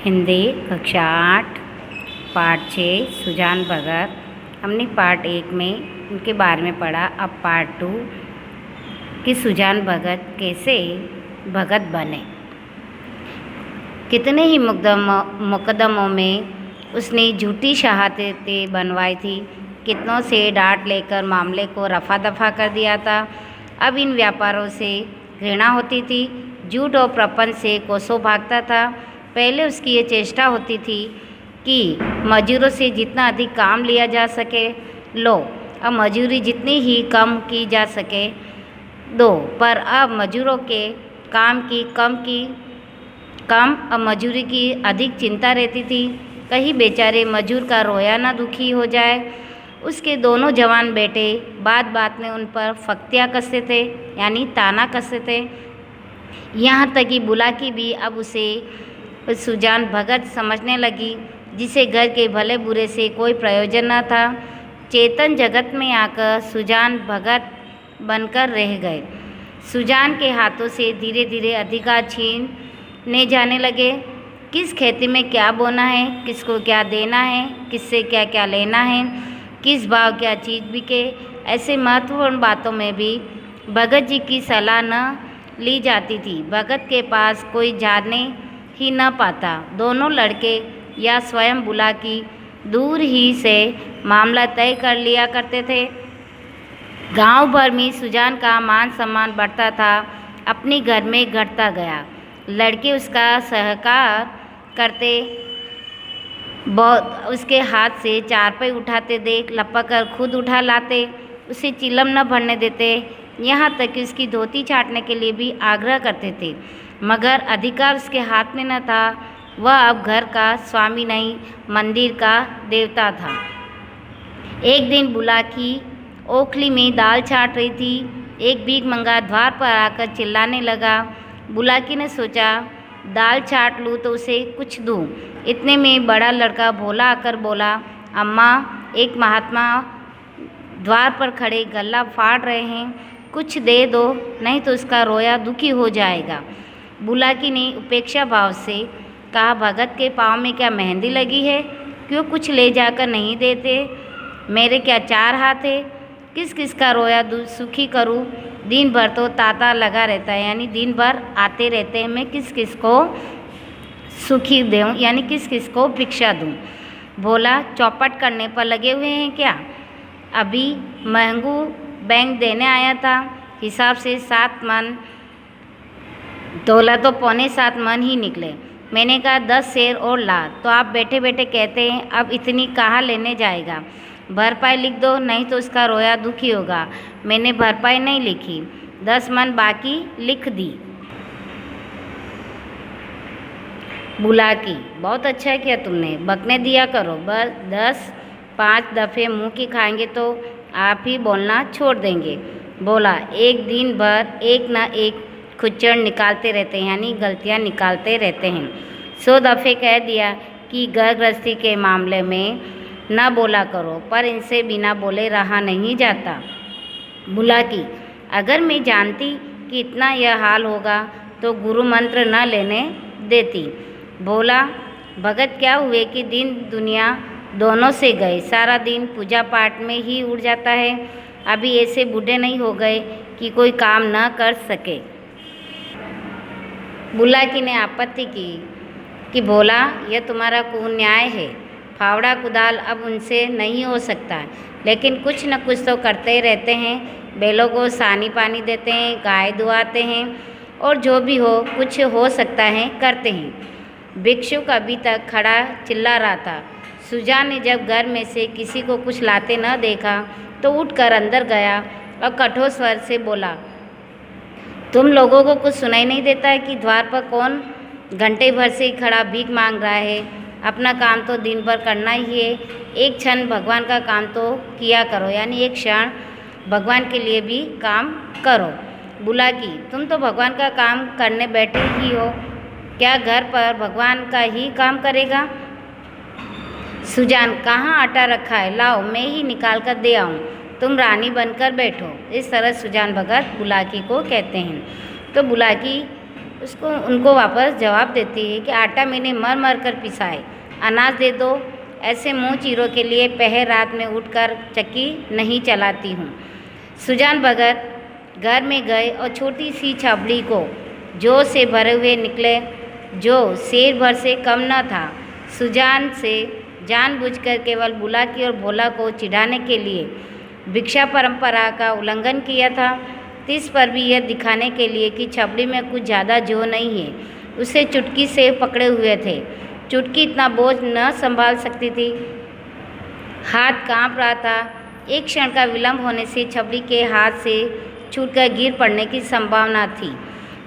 हिंदी कक्षा 8 पाठ 6 सुजान भगत। हमने पार्ट 1 में उनके बारे में पढ़ा। अब पार्ट 2 कि सुजान भगत कैसे भगत बने। कितने ही मुकदमों में उसने झूठी शहादतें बनवाई थी, कितनों से डांट लेकर मामले को रफा दफा कर दिया था। अब इन व्यापारों से घृणा होती थी, झूठ और प्रपंच से कोसों भागता था। पहले उसकी ये चेष्टा होती थी कि मजदूरों से जितना अधिक काम लिया जा सके लो, अब मजदूरी जितनी ही कम की जा सके दो। पर अब मजदूरों के काम की कम अब मजदूरी की अधिक चिंता रहती थी। कहीं बेचारे मजदूर का रोया ना दुखी हो जाए। उसके दोनों जवान बेटे बात बात में उन पर फक्तियाँ कसते थे, यानी ताना कसते थे। यहाँ तक कि बुलाकी भी अब उसे सुजान भगत समझने लगी, जिसे घर के भले बुरे से कोई प्रयोजन न था। चेतन जगत में आकर सुजान भगत बनकर रह गए। सुजान के हाथों से धीरे धीरे अधिकार छीनने जाने लगे। किस खेती में क्या बोना है, किसको क्या देना है, किससे क्या क्या लेना है, किस भाव क्या चीज़ बिके, ऐसे महत्वपूर्ण बातों में भी भगत जी की सलाह न ली जाती थी। भगत के पास कोई जाने ही न पाता। दोनों लड़के या स्वयं बुलाकी दूर ही से मामला तय कर लिया करते थे। गांव भर में सुजान का मान सम्मान बढ़ता था, अपने घर में घटता गया। लड़के उसका सहकार करते, बहुत उसके हाथ से चारपाई उठाते देख लपक कर खुद उठा लाते, उसे चिलम न भरने देते, यहाँ तक कि उसकी धोती छाटने के लिए भी आग्रह करते थे। मगर अधिकार उसके हाथ में न था। वह अब घर का स्वामी नहीं, मंदिर का देवता था। एक दिन बुलाकी ओखली में दाल छाट रही थी। एक भीख मंगा द्वार पर आकर चिल्लाने लगा। बुलाकी ने सोचा, दाल छाट लूँ तो उसे कुछ दूँ। इतने में बड़ा लड़का भोला आकर बोला, अम्मा, एक महात्मा द्वार पर खड़े गला फाड़ रहे हैं, कुछ दे दो, नहीं तो उसका रोया दुखी हो जाएगा। बुलाकी ने उपेक्षा भाव से कहा, भगत के पाँव में क्या मेहंदी लगी है, क्यों कुछ ले जाकर नहीं देते? मेरे क्या चार हाथ है, किस किस का रोया सुखी करूं? दिन भर तो तांता लगा रहता है, यानी दिन भर आते रहते हैं, मैं किस किस को सुखी दूँ, यानी किस किस को भिक्षा दूँ? भोला चौपट करने पर लगे हुए हैं क्या? अभी महंगू बैंक देने आया था, हिसाब से 7 मन तोला तो 6.25 मन ही निकले। मैंने कहा 10 सेर और ला, तो आप बैठे बैठे कहते हैं अब इतनी कहाँ लेने जाएगा? भरपाई लिख दो, नहीं तो उसका रोया दुखी होगा। मैंने भरपाई नहीं लिखी, 10 मन बाकी लिख दी। बुलाकी, बहुत अच्छा किया तुमने, बकने दिया करो, बस 10-5 दफ़े मुँह की खाएंगे तो आप ही बोलना छोड़ देंगे। बोला, एक दिन भर एक ना एक खुच्चड़ निकालते रहते हैं, यानी गलतियाँ निकालते रहते हैं। 100 दफ़े कह दिया कि घर गृहस्थी के मामले में न बोला करो, पर इनसे बिना बोले रहा नहीं जाता। बुलाकी, अगर मैं जानती कि इतना यह हाल होगा तो गुरु मंत्र न लेने देती। बोला, भगत क्या हुए कि दिन दुनिया दोनों से गए, सारा दिन पूजा पाठ में ही उड़ जाता है। अभी ऐसे बूढ़े नहीं हो गए कि कोई काम न कर सके। बुलाकी ने आपत्ति की कि भोला, यह तुम्हारा कुन्याय है, फावड़ा कुदाल अब उनसे नहीं हो सकता, लेकिन कुछ न कुछ तो करते रहते हैं। बैलों को सानी पानी देते हैं, गाय दुआते हैं, और जो भी हो कुछ हो सकता है करते हैं। भिक्षुक अभी तक खड़ा चिल्ला रहा था। सुजान ने जब घर में से किसी को कुछ लाते न देखा तो उठकर अंदर गया और कठोर स्वर से बोला, तुम लोगों को कुछ सुनाई नहीं देता है कि द्वार पर कौन घंटे भर से खड़ा भीख मांग रहा है? अपना काम तो दिन भर करना ही है, एक क्षण भगवान का काम तो किया करो, यानी एक क्षण भगवान के लिए भी काम करो। बुलाकी, तुम तो भगवान का काम करने बैठे ही हो, क्या घर पर भगवान का ही काम करेगा? सुजान, कहाँ आटा रखा है, लाओ मैं ही निकाल कर दे आऊँ, तुम रानी बनकर बैठो। इस तरह सुजान भगत बुलाकी को कहते हैं। तो बुलाकी उसको उनको वापस जवाब देती है कि आटा मैंने मर मर कर पिसा है, अनाज दे दो। ऐसे मुँह चीरों के लिए पहर रात में उठकर चक्की नहीं चलाती हूँ। सुजान भगत घर में गए और छोटी सी छाबड़ी को जोर से भरे हुए निकले, जो शेर भर से कम न था। सुजान से जानबूझकर केवल बुलाकी और भोला को चिढ़ाने के लिए भिक्षा परंपरा का उल्लंघन किया था। तीस पर भी यह दिखाने के लिए कि छबड़ी में कुछ ज़्यादा जो नहीं है, उसे चुटकी से पकड़े हुए थे। चुटकी इतना बोझ न संभाल सकती थी, हाथ कांप रहा था। एक क्षण का विलंब होने से छबड़ी के हाथ से छूटकर गिर पड़ने की संभावना थी,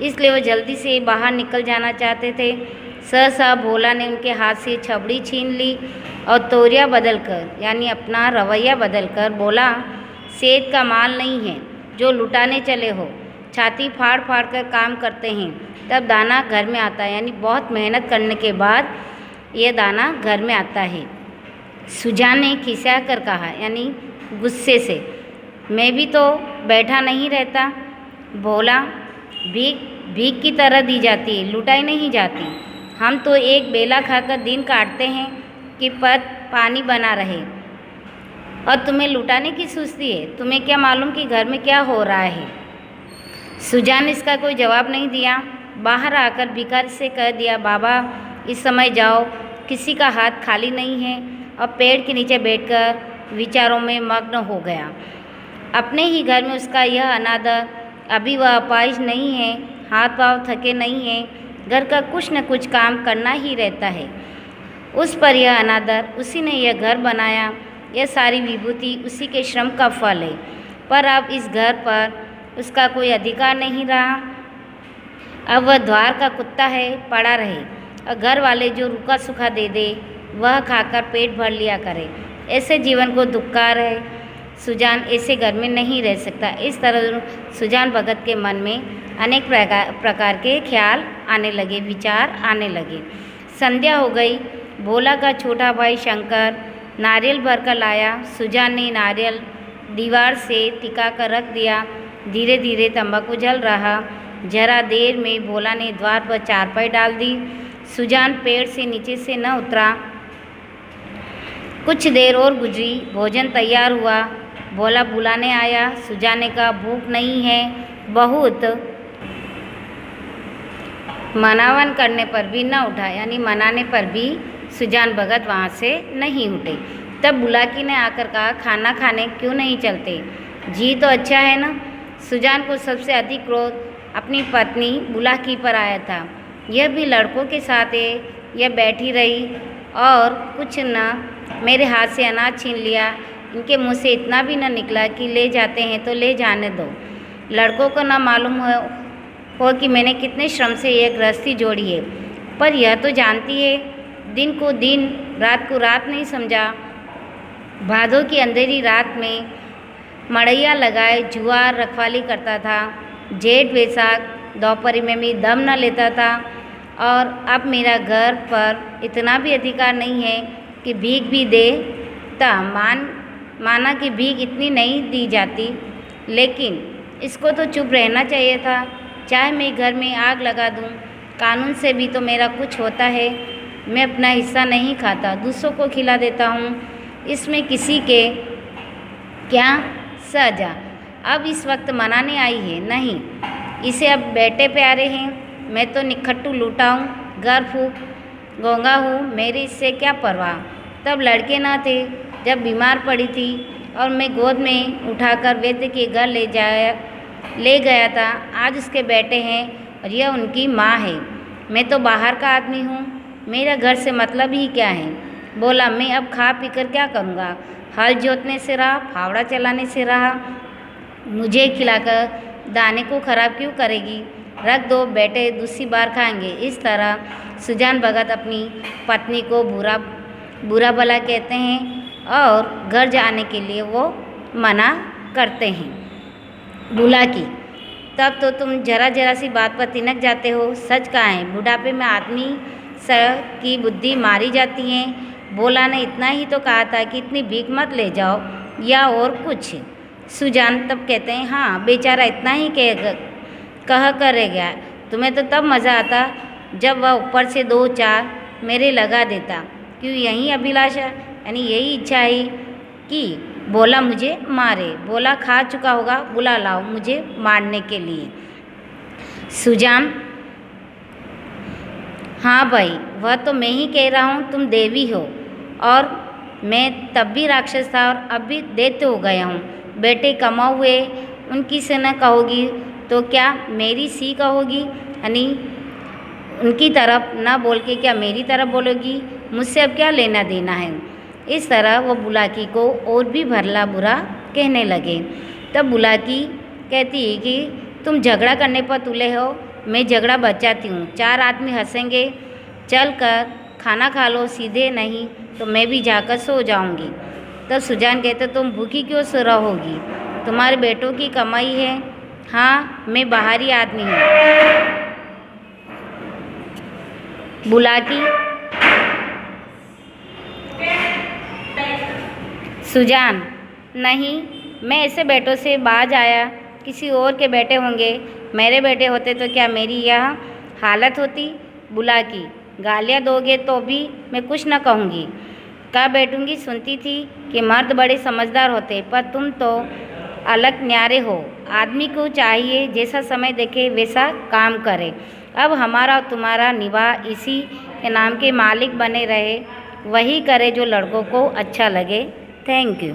इसलिए वो जल्दी से बाहर निकल जाना चाहते थे। सहसा भोला ने उनके हाथ से छबड़ी छीन ली और तौरिया बदलकर यानी अपना रवैया बदलकर बोला, सेठ का माल नहीं है जो लुटाने चले हो। छाती फाड़ फाड़ कर काम करते हैं तब दाना घर में आता है, यानी बहुत मेहनत करने के बाद ये दाना घर में आता है। सुजान ने खिसिया कर कहा, यानी गुस्से से, मैं भी तो बैठा नहीं रहता। भोला, भीख की तरह दी जाती है, लुटाई नहीं जाती। हम तो एक बेला खाकर दिन काटते हैं कि पद पानी बना रहे, और तुम्हें लुटाने की सुस्ती है। तुम्हें क्या मालूम कि घर में क्या हो रहा है। सुजान ने इसका कोई जवाब नहीं दिया। बाहर आकर भिखारी से कह दिया, बाबा इस समय जाओ, किसी का हाथ खाली नहीं है। और पेड़ के नीचे बैठकर विचारों में मग्न हो गया। अपने ही घर में उसका यह अनादर, अभी वह अपाहिज नहीं है, हाथ पांव थके नहीं हैं, घर का कुछ न कुछ काम करना ही रहता है। उस पर यह अनादर, उसी ने यह घर बनाया, यह सारी विभूति उसी के श्रम का फल है। पर अब इस घर पर उसका कोई अधिकार नहीं रहा। अब वह द्वार का कुत्ता है, पड़ा रहे, और घर वाले जो रूखा सूखा दे दे वह खाकर पेट भर लिया करे। ऐसे जीवन को धिक्कार है। सुजान ऐसे घर में नहीं रह सकता। इस तरह सुजान भगत के मन में अनेक प्रकार के ख्याल आने लगे, विचार आने लगे। संध्या हो गई। भोला का छोटा भाई शंकर नारियल भर कर लाया। सुजान ने नारियल दीवार से टिका कर रख दिया। धीरे धीरे तंबाकू जल रहा। जरा देर में भोला ने द्वार पर चारपाई डाल दी। सुजान पेड़ से नीचे से न उतरा। कुछ देर और गुजरी, भोजन तैयार हुआ। भोला बुलाने आया। सुजान ने कहा, भूख नहीं है। बहुत मनावन करने पर भी न उठा, यानी मनाने पर भी सुजान भगत वहाँ से नहीं उठे। तब बुलाकी ने आकर कहा, खाना खाने क्यों नहीं चलते? जी तो अच्छा है ना। सुजान को सबसे अधिक क्रोध अपनी पत्नी बुलाकी पर आया था। यह भी लड़कों के साथ है। यह बैठी रही और कुछ न मेरे हाथ से अनाज छीन लिया। इनके मुँह से इतना भी न निकला कि ले जाते हैं तो ले जाने दो। लड़कों को न मालूम हो कि मैंने कितने श्रम से यह गृहस्थी जोड़ी है, पर यह तो जानती है दिन को दिन, रात को रात नहीं समझा। भादों की अंधेरी रात में मड़ैया लगाए जुआर रखवाली करता था। जेठ बैसाख दोपहरी में भी दम न लेता था। और अब मेरा घर पर इतना भी अधिकार नहीं है कि भीख भी दे। माना कि भीख इतनी नहीं दी जाती, लेकिन इसको तो चुप रहना चाहिए था। चाहे मैं घर में आग लगा दूं, कानून से भी तो मेरा कुछ होता है। मैं अपना हिस्सा नहीं खाता, दूसरों को खिला देता हूँ। इसमें किसी के क्या सजा? अब इस वक्त मनाने आई है? नहीं, इसे अब बेटे प्यारे हैं। मैं तो निखट्टू लूटा हूँ, घर फूक गोंगा हूँ, मेरी इससे क्या परवाह। तब लड़के न थे। जब बीमार पड़ी थी और मैं गोद में उठाकर वैद्य के घर ले गया था, आज उसके बेटे हैं और यह उनकी माँ है। मैं तो बाहर का आदमी हूँ, मेरा घर से मतलब ही क्या है? बोला, मैं अब खा पी कर क्या करूँगा? हल जोतने से रहा, फावड़ा चलाने से रहा, मुझे खिलाकर दाने को खराब क्यों करेगी? रख दो, बेटे दूसरी बार खाएंगे। इस तरह सुजान भगत अपनी पत्नी को बुरा भला कहते हैं और घर जाने के लिए वो मना करते हैं। बुलाकी, तब तो तुम जरा सी बात पर तिनक जाते हो। सच कहा है, बुढ़ापे में आदमी की बुद्धि मारी जाती है। भोला ने इतना ही तो कहा था कि इतनी भीख मत ले जाओ, या और कुछ? सुजान तब कहते हैं, हाँ बेचारा इतना ही कह कर रह गया। तुम्हें तो तब मज़ा आता जब वह ऊपर से 2-4 मेरे लगा देता। क्यों यही अभिलाषा यानी यही इच्छा है कि बोला मुझे मारे, बोला खा चुका होगा, बुला लाओ मुझे मारने के लिए। सुजान, हाँ भाई, वह तो मैं ही कह रहा हूँ, तुम देवी हो और मैं तब भी राक्षस था और अब भी दैत्य हो गया हूँ। बेटे कमाए हुए उनकी से न कहोगी तो क्या मेरी सी कहोगी? यानी उनकी तरफ ना बोल के क्या मेरी तरफ बोलोगी? मुझसे अब क्या लेना देना है? इस तरह वो बुलाकी को और भी भला बुरा कहने लगे। तब बुलाकी कहती है कि तुम झगड़ा करने पर तुले हो, मैं झगड़ा बचाती हूँ। 4 आदमी हंसेंगे, चल कर खाना खा लो, सीधे नहीं तो मैं भी जाकर सो जाऊँगी। तब सुजान कहते तुम भूखी क्यों सो रहोगी? तुम्हारे बेटों की कमाई है। हाँ, मैं बाहरी आदमी हूँ। बुलाकी, सुजान, नहीं, मैं ऐसे बेटों से बाज आया, किसी और के बेटे होंगे। मेरे बेटे होते तो क्या मेरी यह हालत होती? बुलाकी, गालियाँ दोगे तो भी मैं कुछ न कहूँगी। कह बैठूँगी। सुनती थी कि मर्द बड़े समझदार होते, पर तुम तो अलग न्यारे हो। आदमी को चाहिए जैसा समय देखे वैसा काम करे। अब हमारा और तुम्हारा निवाह इसी के नाम के मालिक बने रहे, वही करे जो लड़कों को अच्छा लगे। Thank you.